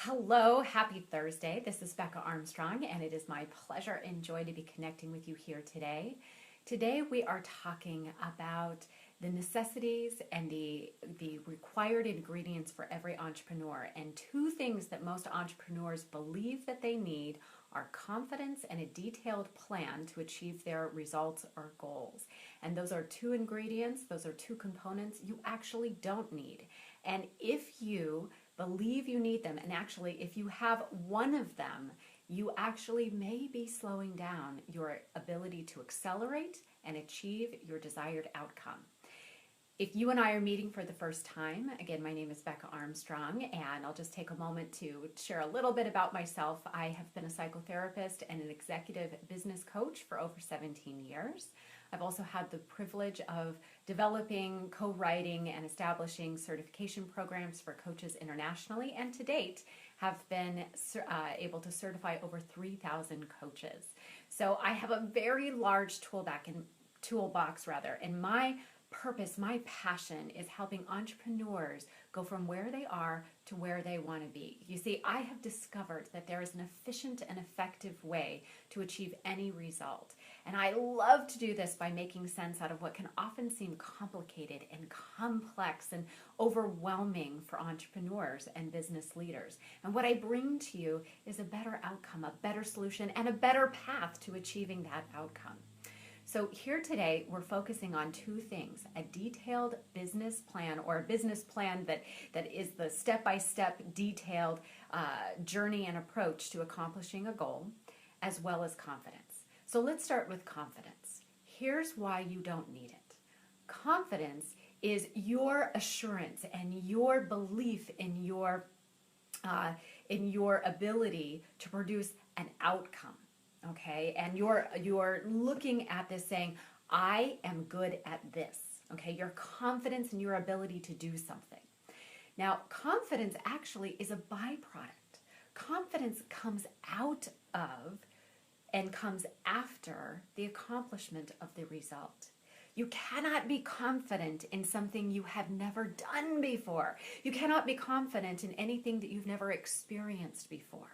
Hello, happy Thursday. This is Becca Armstrong, and it is my pleasure and joy to be connecting with you here today. Today, we are talking about the necessities and the required ingredients for every entrepreneur. And two things that most entrepreneurs believe that they need are confidence and a detailed plan to achieve their results or goals. And those are two ingredients, those are two components you actually don't need. And if you believe you need them, and actually if you have one of them, you actually may be slowing down your ability to accelerate and achieve your desired outcome. If you and I are meeting for the first time, again, my name is Becca Armstrong, and I'll just take a moment to share a little bit about myself. I have been a psychotherapist and an executive business coach for over 17 years. I've also had the privilege of developing, co-writing, and establishing certification programs for coaches internationally, and to date have been able to certify over 3,000 coaches. So I have a very large toolbox, and my purpose, my passion is helping entrepreneurs go from where they are to where they want to be. You see, I have discovered that there is an efficient and effective way to achieve any result. And I love to do this by making sense out of what can often seem complicated and complex and overwhelming for entrepreneurs and business leaders. And what I bring to you is a better outcome, a better solution, and a better path to achieving that outcome. So here today, we're focusing on two things: a detailed business plan, or a business plan that is the step-by-step detailed journey and approach to accomplishing a goal, as well as confidence. So let's start with confidence. Here's why you don't need it. Confidence is your assurance and your belief in your ability to produce an outcome. Okay, and you're looking at this saying, I am good at this. Okay, your confidence in your ability to do something. Now, confidence actually is a byproduct. Confidence comes out of and comes after the accomplishment of the result. You cannot be confident in something you have never done before. You cannot be confident in anything that you've never experienced before.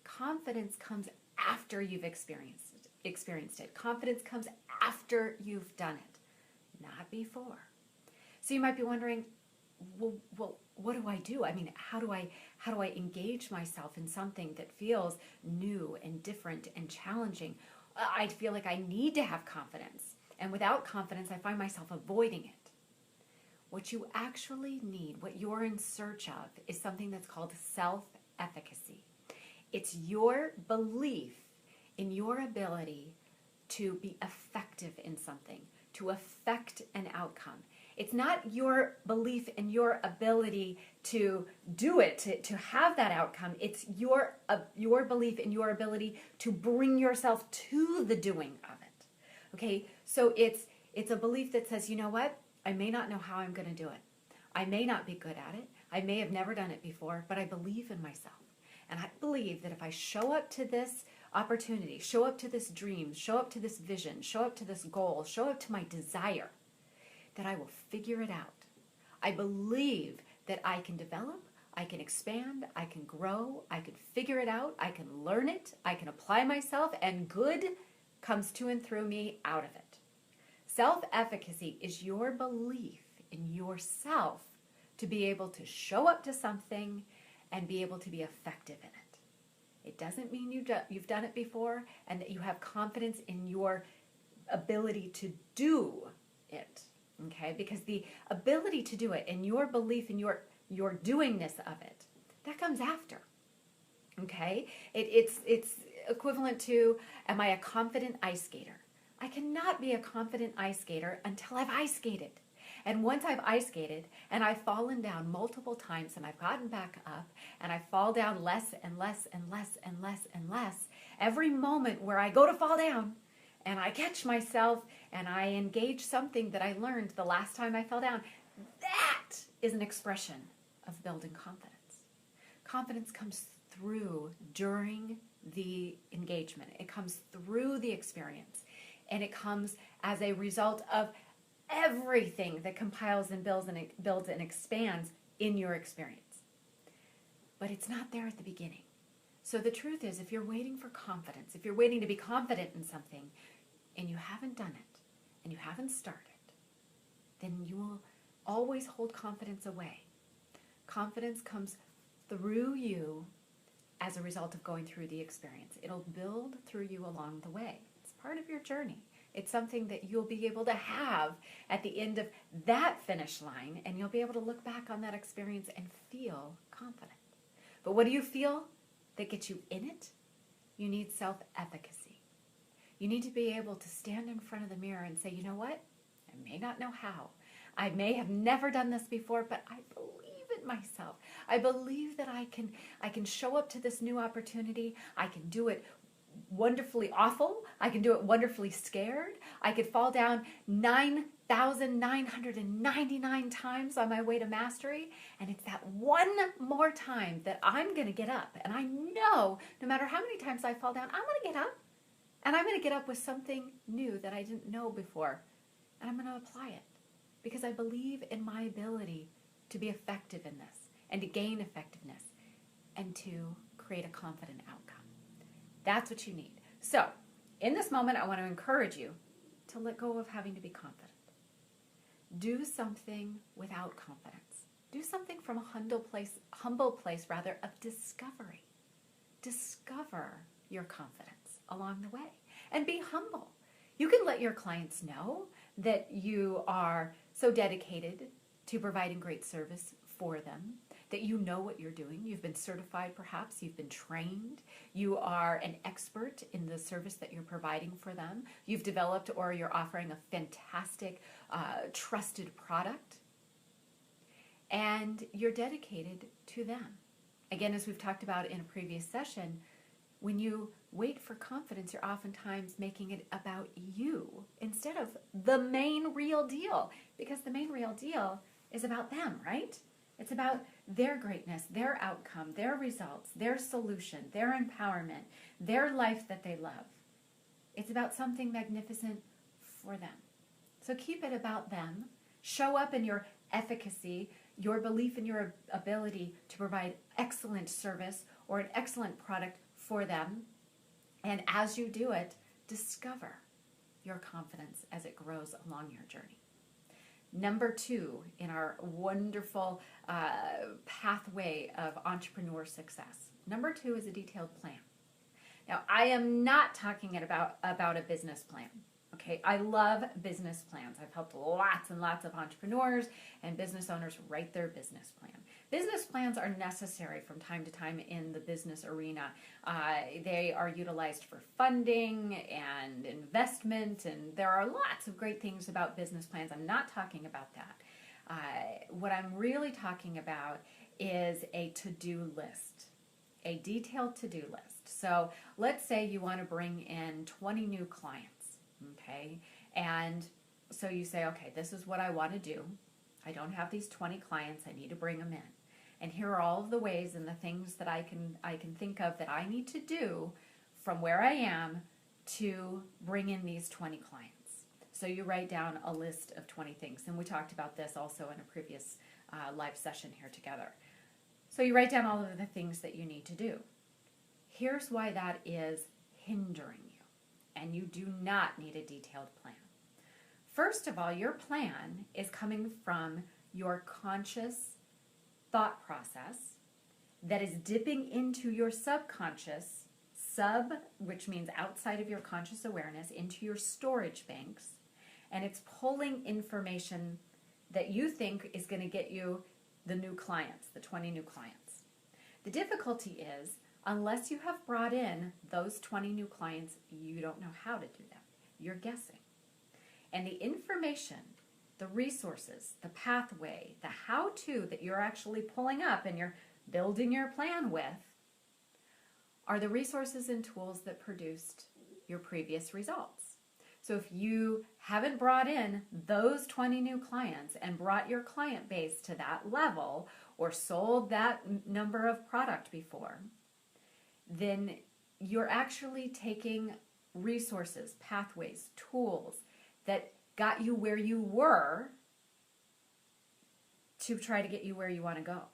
Confidence comes after you've experienced it. Confidence comes after you've done it, not before. So you might be wondering, well, what do I do? I mean, how do I engage myself in something that feels new and different and challenging? I feel like I need to have confidence, and without confidence, I find myself avoiding it. What you actually need, what you're in search of, is something that's called self-efficacy. It's your belief in your ability to be effective in something, to affect an outcome. It's not your belief in your ability to do it, to have that outcome. It's your belief in your ability to bring yourself to the doing of it. Okay, so it's a belief that says, you know what? I may not know how I'm going to do it. I may not be good at it. I may have never done it before, but I believe in myself. And I believe that if I show up to this opportunity, show up to this dream, show up to this vision, show up to this goal, show up to my desire, that I will figure it out. I believe that I can develop, I can expand, I can grow, I can figure it out, I can learn it, I can apply myself, and good comes to and through me out of it. Self-efficacy is your belief in yourself to be able to show up to something and be able to be effective in it. It doesn't mean you've done it before and that you have confidence in your ability to do it, okay? Because the ability to do it and your belief in your doingness of it, that comes after, okay? It's equivalent to, am I a confident ice skater? I cannot be a confident ice skater until I've ice skated. And once I've ice skated and I've fallen down multiple times and I've gotten back up and I fall down less and less and less and less and less, every moment where I go to fall down and I catch myself and I engage something that I learned the last time I fell down, that is an expression of building confidence. Confidence comes through during the engagement. It comes through the experience, and it comes as a result of everything that compiles and builds and expands in your experience. but it's not there at the beginning. So the truth is, if you're waiting for confidence, if you're waiting to be confident in something, and you haven't done it, and you haven't started, then you will always hold confidence away. Confidence comes through you as a result of going through the experience. It'll build through you along the way. It's part of your journey. It's something that you'll be able to have at the end of that finish line, and you'll be able to look back on that experience and feel confident. But what do you feel that gets you in it? You need self-efficacy. You need to be able to stand in front of the mirror and say, you know what? I may not know how. I may have never done this before, but I believe in myself. I believe that I can show up to this new opportunity. I can do it wonderfully awful. I can do it wonderfully scared. I could fall down 9,999 times on my way to mastery. And it's that one more time that I'm going to get up. And I know no matter how many times I fall down, I'm going to get up. And I'm going to get up with something new that I didn't know before. And I'm going to apply it. Because I believe in my ability to be effective in this. And to gain effectiveness. And to create a confident outcome. That's what you need. So, in this moment, I want to encourage you to let go of having to be confident. Do something without confidence. Do something from a humble place of discovery. Discover your confidence along the way. And be humble. You can let your clients know that you are so dedicated to providing great service for them, that you know what you're doing. You've been certified perhaps, you've been trained, you are an expert in the service that you're providing for them. You've developed or you're offering a fantastic, trusted product, and you're dedicated to them. Again, as we've talked about in a previous session, when you wait for confidence, you're oftentimes making it about you instead of the main real deal, because the main real deal is about them, right? It's about their greatness, their outcome, their results, their solution, their empowerment, their life that they love. It's about something magnificent for them. So keep it about them. Show up in your efficacy, your belief in your ability to provide excellent service or an excellent product for them. And as you do it, discover your confidence as it grows along your journey. Number 2 in our wonderful pathway of entrepreneur success. Number 2 is a detailed plan. Now, I am not talking about a business plan. Okay, I love business plans. I've helped lots and lots of entrepreneurs and business owners write their business plan. Business plans are necessary from time to time in the business arena. They are utilized for funding and investment, and there are lots of great things about business plans. I'm not talking about that. What I'm really talking about is a to-do list, a detailed to-do list. So let's say you want to bring in 20 new clients, okay? And so you say, okay, this is what I want to do. I don't have these 20 clients. I need to bring them in. And here are all of the ways and the things that I can think of that I need to do from where I am to bring in these 20 clients. So you write down a list of 20 things. And we talked about this also in a previous live session here together. So you write down all of the things that you need to do. Here's why that is hindering you. And you do not need a detailed plan. First of all, your plan is coming from your conscious thought process that is dipping into your subconscious, which means outside of your conscious awareness, into your storage banks, and it's pulling information that you think is going to get you the new clients, the 20 new clients. The difficulty is, unless you have brought in those 20 new clients, you don't know how to do them. You're guessing. And the information, the resources, the pathway, the how-to that you're actually pulling up and you're building your plan with are the resources and tools that produced your previous results. So if you haven't brought in those 20 new clients and brought your client base to that level or sold that number of product before, then you're actually taking resources, pathways, tools that got you where you were to try to get you where you want to go.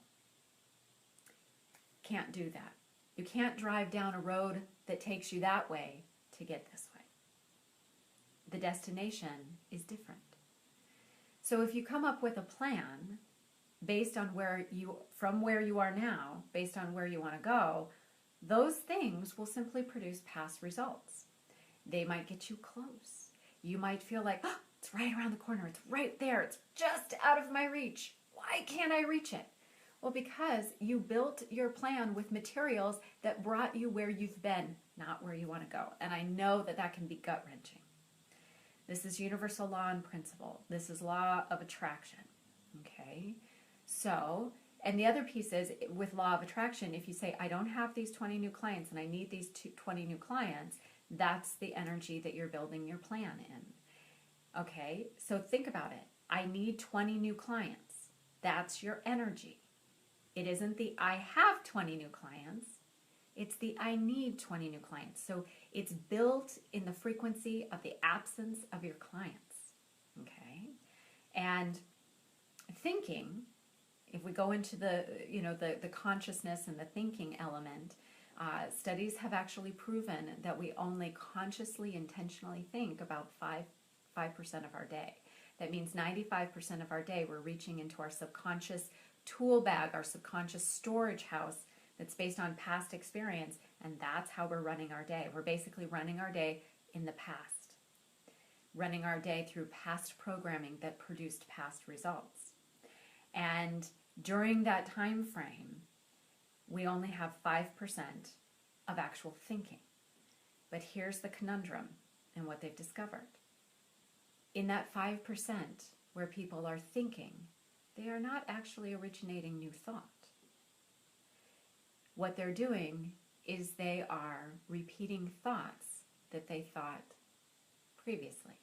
Can't do that. You can't drive down a road that takes you that way to get this way. The destination is different. So if you come up with a plan based on from where you are now, based on where you want to go, those things will simply produce past results. They might get you close. You might feel like, oh, it's right around the corner. It's right there. It's just out of my reach. Why can't I reach it? Well, because you built your plan with materials that brought you where you've been, not where you want to go. And I know that that can be gut-wrenching. This is universal law and principle. This is law of attraction. Okay? So, and the other piece is with law of attraction, if you say, I don't have these 20 new clients and I need these 20 new clients, that's the energy that you're building your plan in. Okay? So think about it. I need 20 new clients. That's your energy. It isn't the I have 20 new clients. It's the I need 20 new clients. So it's built in the frequency of the absence of your clients. Okay? And thinking, if we go into the consciousness and the thinking element, studies have actually proven that we only consciously, intentionally think about 5% of our day. That means 95% of our day we're reaching into our subconscious tool bag, our subconscious storage house that's based on past experience, and that's how we're running our day. We're basically running our day in the past, running our day through past programming that produced past results. And during that time frame, we only have 5% of actual thinking. But here's the conundrum and what they've discovered. In that 5% where people are thinking, they are not actually originating new thought. What they're doing is they are repeating thoughts that they thought previously.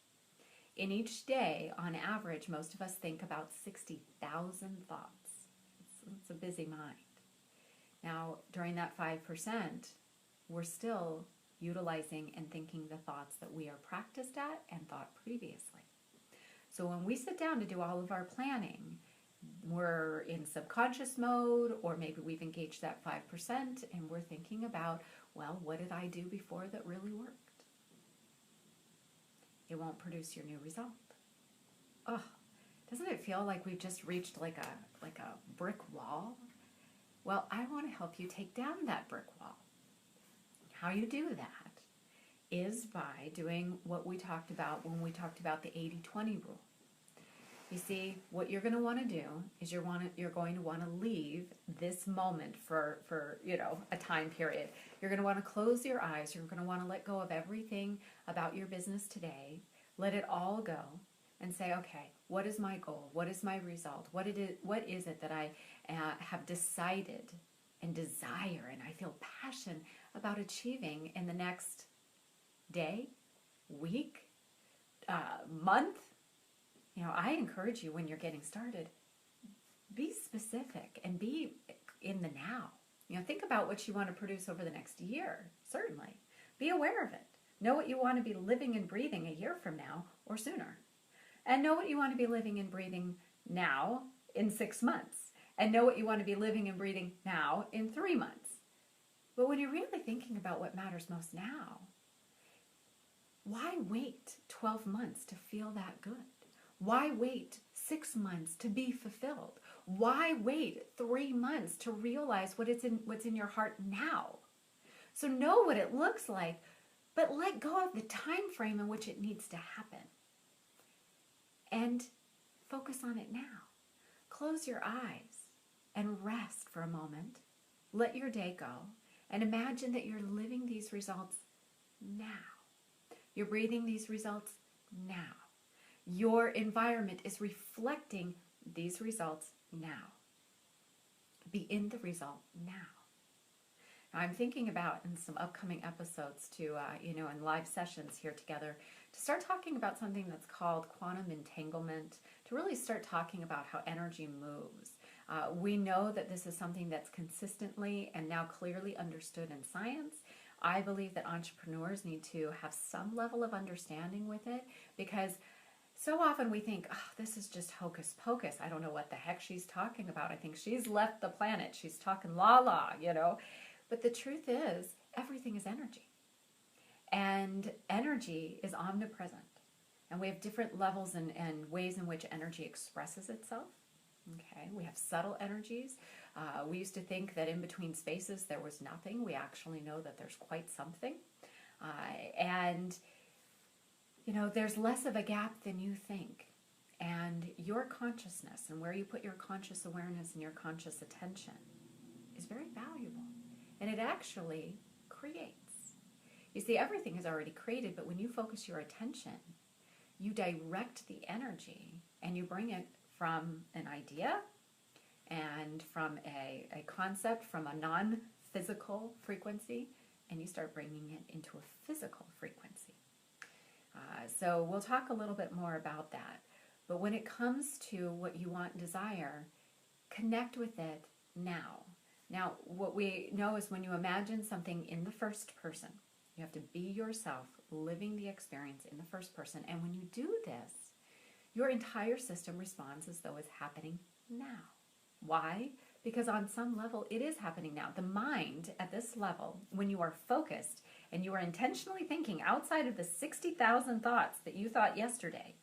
In each day, on average, most of us think about 60,000 thoughts. It's a busy mind. Now, during that 5%, we're still utilizing and thinking the thoughts that we are practiced at and thought previously. So when we sit down to do all of our planning, we're in subconscious mode, or maybe we've engaged that 5% and we're thinking about, well, what did I do before that really worked? It won't produce your new result. Oh, doesn't it feel like we've just reached like a brick wall? Well, I want to help you take down that brick wall. How you do that is by doing what we talked about when we talked about the 80-20 rule. You see, what you're going to want to do is you're going to want to leave this moment for a time period. You're going to want to close your eyes. You're going to want to let go of everything about your business today. Let it all go and say, okay, what is my goal? What is my result? What is it that I have decided and desire and I feel passion about achieving in the next day, week, month? I encourage you when you're getting started, be specific and be in the now. Think about what you want to produce over the next year, certainly. Be aware of it. Know what you want to be living and breathing a year from now or sooner. And know what you want to be living and breathing now in 6 months. And know what you want to be living and breathing now in 3 months. But when you're really thinking about what matters most now, why wait 12 months to feel that good? Why wait 6 months to be fulfilled? Why wait 3 months to realize what's in your heart now? So know what it looks like, but let go of the time frame in which it needs to happen. And focus on it now. Close your eyes and rest for a moment. Let your day go and imagine that you're living these results now. You're breathing these results now. Your environment is reflecting these results now. Be in the result now. Now I'm thinking about in some upcoming episodes to, in live sessions here together, to start talking about something that's called quantum entanglement, to really start talking about how energy moves. We know that this is something that's consistently and now clearly understood in science. I believe that entrepreneurs need to have some level of understanding with it because So often we think, oh, this is just hocus pocus. I don't know what the heck she's talking about. I think she's left the planet. She's talking la la, you know. But the truth is, everything is energy. And energy is omnipresent. And we have different levels and ways in which energy expresses itself. Okay, we have subtle energies. We used to think that in between spaces there was nothing. We actually know that there's quite something. And you know, there's less of a gap than you think. And your consciousness and where you put your conscious awareness and your conscious attention is very valuable. And it actually creates. You see, everything is already created, but when you focus your attention, you direct the energy and you bring it from an idea and from a concept, from a non-physical frequency, and you start bringing it into a physical frequency. So we'll talk a little bit more about that. But when it comes to what you want and desire, connect with it now. Now, what we know is when you imagine something in the first person, you have to be yourself living the experience in the first person. And when you do this, your entire system responds as though it's happening now. Why? Because on some level, it is happening now. The mind at this level, when you are focused and you are intentionally thinking outside of the 60,000 thoughts that you thought yesterday,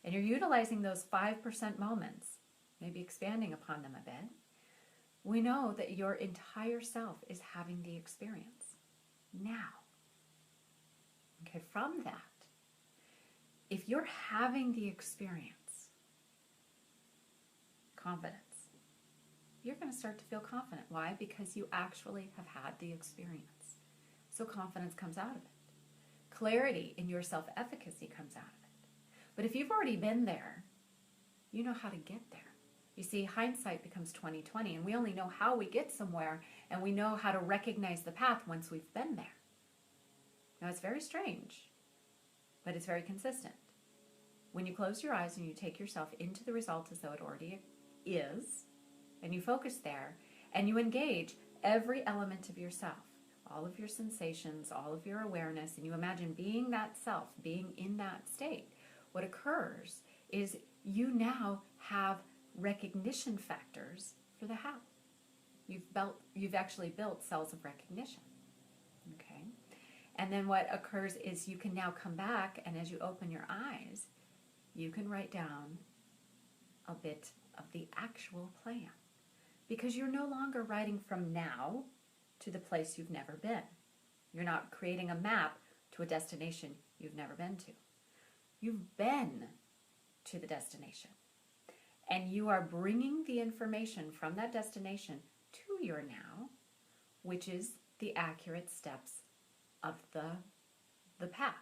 and you're utilizing those 5% moments, maybe expanding upon them a bit, we know that your entire self is having the experience now. Okay, from that, if you're having the experience, confidence, you're going to start to feel confident. Why? Because you actually have had the experience. So confidence comes out of it. Clarity in your self-efficacy comes out of it. But if you've already been there, you know how to get there. You see, hindsight becomes 20/20, and we only know how we get somewhere, and we know how to recognize the path once we've been there. Now, it's very strange, but it's very consistent. When you close your eyes and you take yourself into the result as though it already is, and you focus there, and you engage every element of yourself, all of your sensations, all of your awareness, and you imagine being that self, being in that state, what occurs is you now have recognition factors for the how. You've actually built cells of recognition. Okay? And then what occurs is you can now come back, and as you open your eyes, you can write down a bit of the actual plan. Because you're no longer writing from now to the place you've never been. You're not creating a map to a destination you've never been to. You've been to the destination. And you are bringing the information from that destination to your now, which is the accurate steps of the path.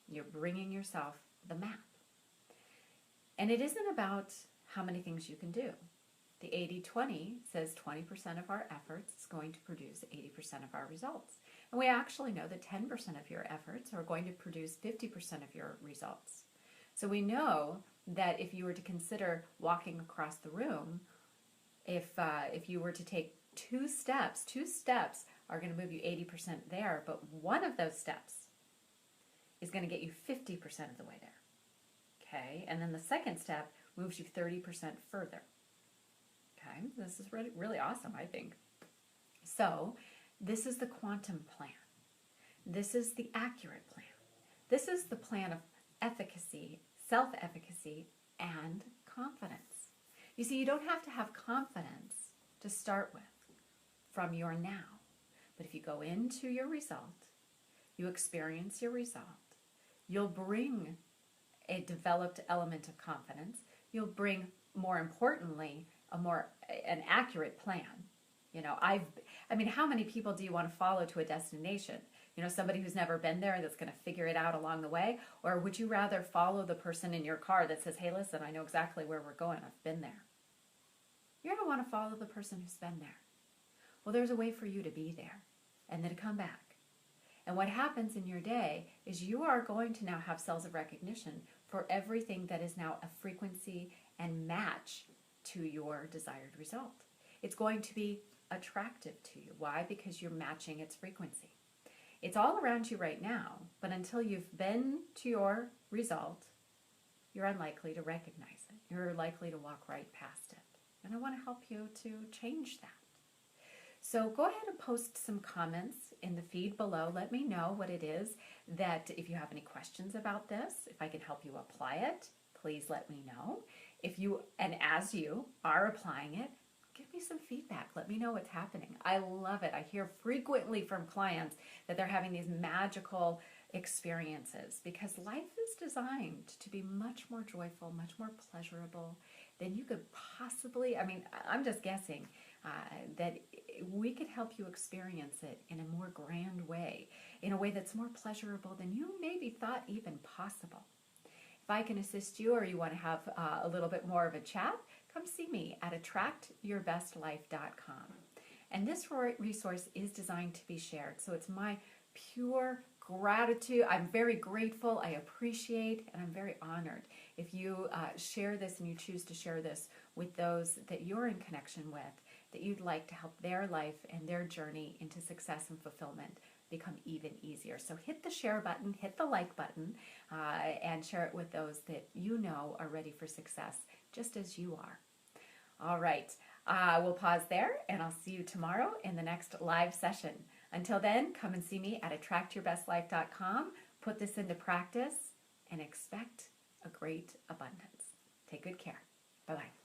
You're bringing yourself the map. And it isn't about how many things you can do. The 80-20 says 20% of our efforts is going to produce 80% of our results. And we actually know that 10% of your efforts are going to produce 50% of your results. So we know that if you were to consider walking across the room, if you were to take two steps are going to move you 80% there, but one of those steps is going to get you 50% of the way there. Okay? And then the second step moves you 30% further. Okay? This is really, really awesome, I think. So, this is the quantum plan. This is the accurate plan. This is the plan of efficacy, self-efficacy, and confidence. You see, you don't have to have confidence to start with from your now. But if you go into your result, you experience your result, you'll bring a developed element of confidence. You'll bring, more importantly, an accurate plan. You know, I mean, how many people do you want to follow to a destination? You know, somebody who's never been there that's going to figure it out along the way? Or would you rather follow the person in your car that says, hey, listen, I know exactly where we're going. I've been there. You're going to want to follow the person who's been there. Well, there's a way for you to be there and then to come back. And what happens in your day is you are going to now have cells of recognition for everything that is now a frequency and match to your desired result. It's going to be attractive to you. Why? Because you're matching its frequency. It's all around you right now, but until you've been to your result, you're unlikely to recognize it. You're likely to walk right past it. And I want to help you to change that. So go ahead and post some comments in the feed below. Let me know what it is that, if you have any questions about this, if I can help you apply it, please let me know. And as you are applying it, give me some feedback. Let me know what's happening. I love it. I hear frequently from clients that they're having these magical experiences because life is designed to be much more joyful, much more pleasurable than you could possibly. I mean, I'm just guessing that we could help you experience it in a more grand way, in a way that's more pleasurable than you maybe thought even possible. If I can assist you, or you want to have a little bit more of a chat, come see me at attractyourbestlife.com. And this resource is designed to be shared. So it's my pure gratitude. I'm very grateful, I appreciate, and I'm very honored if you share this and you choose to share this with those that you're in connection with, that you'd like to help their life and their journey into success and fulfillment become even easier. So hit the share button, hit the like button, and share it with those that you know are ready for success, just as you are. All right, we'll pause there, and I'll see you tomorrow in the next live session. Until then, come and see me at attractyourbestlife.com. Put this into practice and expect a great abundance. Take good care. Bye-bye.